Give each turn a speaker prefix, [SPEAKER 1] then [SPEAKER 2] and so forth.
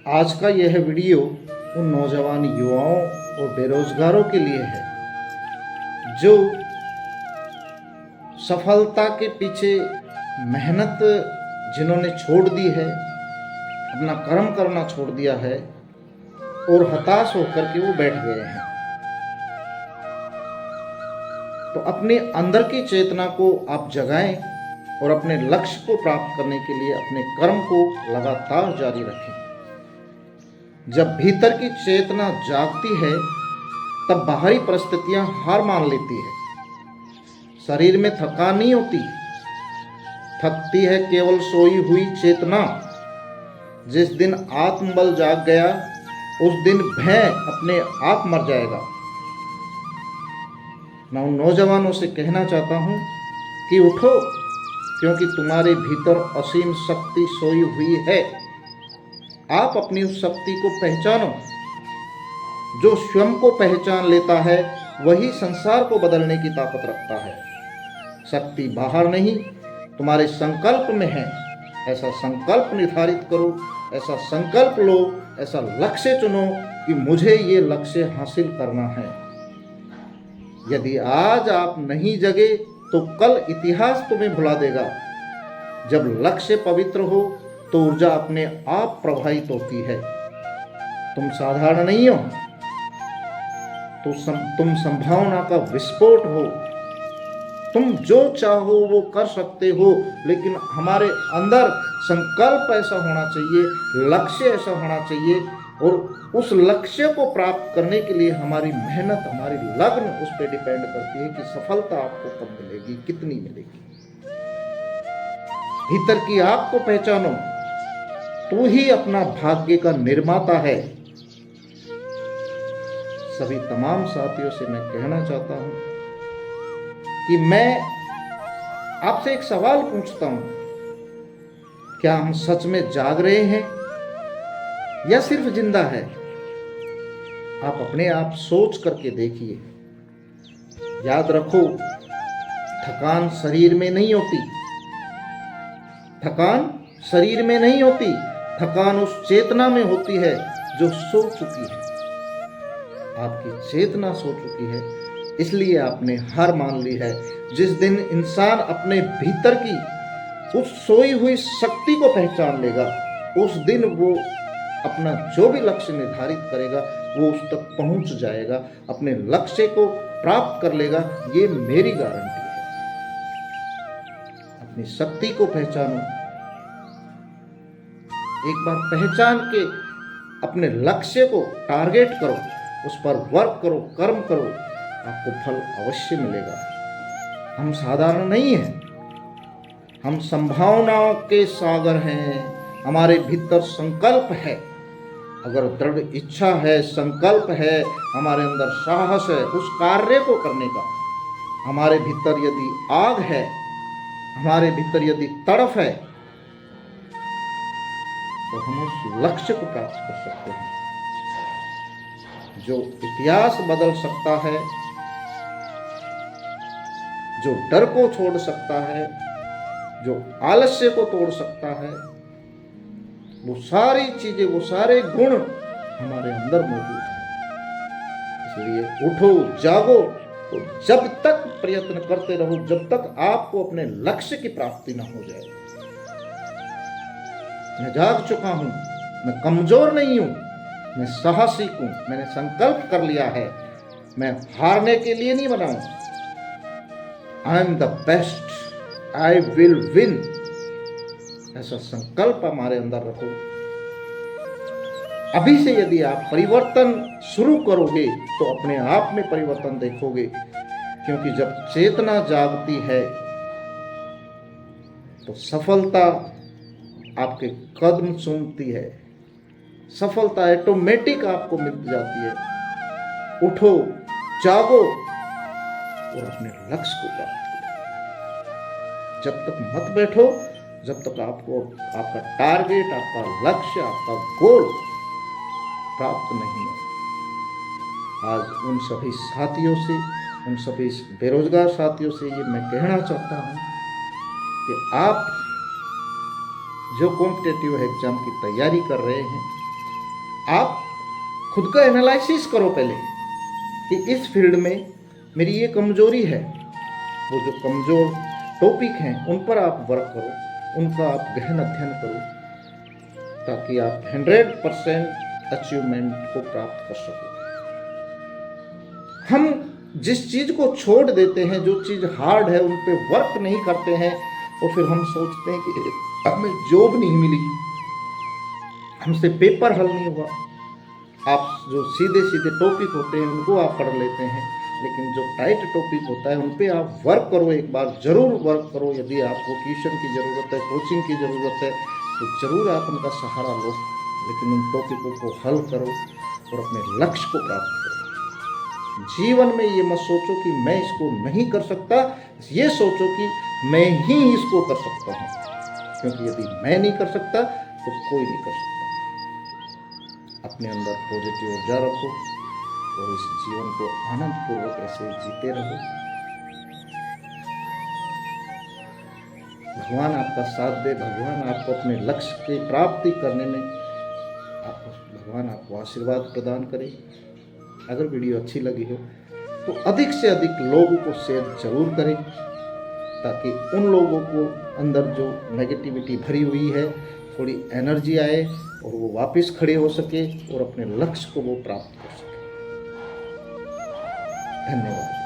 [SPEAKER 1] आज का यह वीडियो उन नौजवान युवाओं और बेरोजगारों के लिए है जो सफलता के पीछे मेहनत जिन्होंने छोड़ दी है, अपना कर्म करना छोड़ दिया है और हताश होकर के वो बैठ गए हैं। तो अपने अंदर की चेतना को आप जगाएं और अपने लक्ष्य को प्राप्त करने के लिए अपने कर्म को लगातार जारी रखें। जब भीतर की चेतना जागती है तब बाहरी परिस्थितियां हार मान लेती है। शरीर में थकान नहीं होती, थकती है केवल सोई हुई चेतना। जिस दिन आत्मबल जाग गया उस दिन भय अपने आप मर जाएगा। मैं उन नौजवानों से कहना चाहता हूं कि उठो, क्योंकि तुम्हारे भीतर असीम शक्ति सोई हुई है। आप अपनी उस शक्ति को पहचानो। जो स्वयं को पहचान लेता है वही संसार को बदलने की ताकत रखता है। शक्ति बाहर नहीं, तुम्हारे संकल्प में है। ऐसा संकल्प निर्धारित करो, ऐसा संकल्प लो, ऐसा लक्ष्य चुनो कि मुझे ये लक्ष्य हासिल करना है। यदि आज आप नहीं जगे तो कल इतिहास तुम्हें भुला देगा। जब लक्ष्य पवित्र हो तो ऊर्जा अपने आप प्रवाहित होती है। तुम साधारण नहीं हो, तो तुम संभावना का विस्फोट हो। तुम जो चाहो वो कर सकते हो, लेकिन हमारे अंदर संकल्प ऐसा होना चाहिए, लक्ष्य ऐसा होना चाहिए, और उस लक्ष्य को प्राप्त करने के लिए हमारी मेहनत, हमारी लगन उस पर डिपेंड करती है कि सफलता आपको कब मिलेगी, कितनी मिलेगी। भीतर की आग को पहचानो, तू ही अपना भाग्य का निर्माता है। सभी तमाम साथियों से मैं कहना चाहता हूं कि मैं आपसे एक सवाल पूछता हूं, क्या हम सच में जाग रहे हैं या सिर्फ जिंदा है? आप अपने आप सोच करके देखिए। याद रखो, थकान शरीर में नहीं होती, थकान शरीर में नहीं होती, थकान उस चेतना में होती है जो सो चुकी है। आपकी चेतना सो चुकी है, इसलिए आपने हार मान ली है। जिस दिन इंसान अपने भीतर की उस सोई हुई शक्ति को पहचान लेगा, उस दिन वो अपना जो भी लक्ष्य निर्धारित करेगा वो उस तक पहुंच जाएगा, अपने लक्ष्य को प्राप्त कर लेगा। ये मेरी गारंटी है। अपनी शक्ति को पहचानो। एक बार पहचान के अपने लक्ष्य को टारगेट करो, उस पर वर्क करो, कर्म करो, आपको फल अवश्य मिलेगा। हम साधारण नहीं हैं, हम संभावनाओं के सागर हैं। हमारे भीतर संकल्प है, अगर दृढ़ इच्छा है, संकल्प है, हमारे अंदर साहस है उस कार्य को करने का, हमारे भीतर यदि आग है, हमारे भीतर यदि तड़फ है, तो हम उस लक्ष्य को प्राप्त कर सकते हैं। जो इतिहास बदल सकता है, जो डर को छोड़ सकता है, जो आलस्य को तोड़ सकता है, वो सारी चीजें, वो सारे गुण हमारे अंदर मौजूद हैं। इसलिए उठो, जागो, और जब तक प्रयत्न करते रहो जब तक आपको अपने लक्ष्य की प्राप्ति न हो जाए। मैं जाग चुका हूं, मैं कमजोर नहीं हूं, मैं साहसिक हूं। मैंने संकल्प कर लिया है, मैं हारने के लिए नहीं बना हूं। I am the best, I will win. ऐसा संकल्प हमारे अंदर रखो। अभी से यदि आप परिवर्तन शुरू करोगे तो अपने आप में परिवर्तन देखोगे, क्योंकि जब चेतना जागती है तो सफलता आपके कदम चूमती है, सफलता ऑटोमेटिक आपको मिल जाती है। उठो, जागो और अपने लक्ष्य को प्राप्त करो। जब तक मत बैठो जब तक आपको आपका टारगेट, आपका लक्ष्य, आपका गोल प्राप्त नहीं हो। आज उन सभी साथियों से, उन सभी बेरोजगार साथियों से ये मैं कहना चाहता हूँ कि आप जो कॉम्पिटिटिव एग्जाम की तैयारी कर रहे हैं, आप खुद का एनालिसिस करो पहले कि इस फील्ड में मेरी ये कमजोरी है। वो जो कमजोर टॉपिक हैं उन पर आप वर्क करो, उनका आप गहन अध्ययन करो ताकि आप 100% अचीवमेंट को प्राप्त कर सको। हम जिस चीज को छोड़ देते हैं, जो चीज हार्ड है उन पे वर्क नहीं करते हैं और फिर हम सोचते हैं कि हमें जॉब नहीं मिली, हमसे पेपर हल नहीं हुआ। आप जो सीधे सीधे टॉपिक होते हैं उनको आप पढ़ लेते हैं, लेकिन जो टाइट टॉपिक होता है उन पे आप वर्क करो, एक बार जरूर वर्क करो। यदि आपको ट्यूशन की ज़रूरत है, कोचिंग की ज़रूरत है, तो ज़रूर आप उनका सहारा लो, लेकिन उन टॉपिकों को हल करो और अपने लक्ष्य को प्राप्त करो। जीवन में ये मत सोचो कि मैं इसको नहीं कर सकता, ये सोचो कि मैं ही इसको कर सकता हूँ, क्योंकि यदि मैं नहीं कर सकता तो कोई नहीं कर सकता। अपने अंदर पॉजिटिव ऊर्जा रखो और इस जीवन को आनंद पूर्वक ऐसे जीते रहो। भगवान आपका साथ दे, भगवान आपको अपने लक्ष्य की प्राप्ति करने में भगवान आपको आशीर्वाद प्रदान करे। अगर वीडियो अच्छी लगी हो तो अधिक से अधिक लोगों को शेयर जरूर करें, ताकि उन लोगों को अंदर जो नेगेटिविटी भरी हुई है थोड़ी एनर्जी आए और वो वापस खड़े हो सके और अपने लक्ष्य को वो प्राप्त कर सके। धन्यवाद।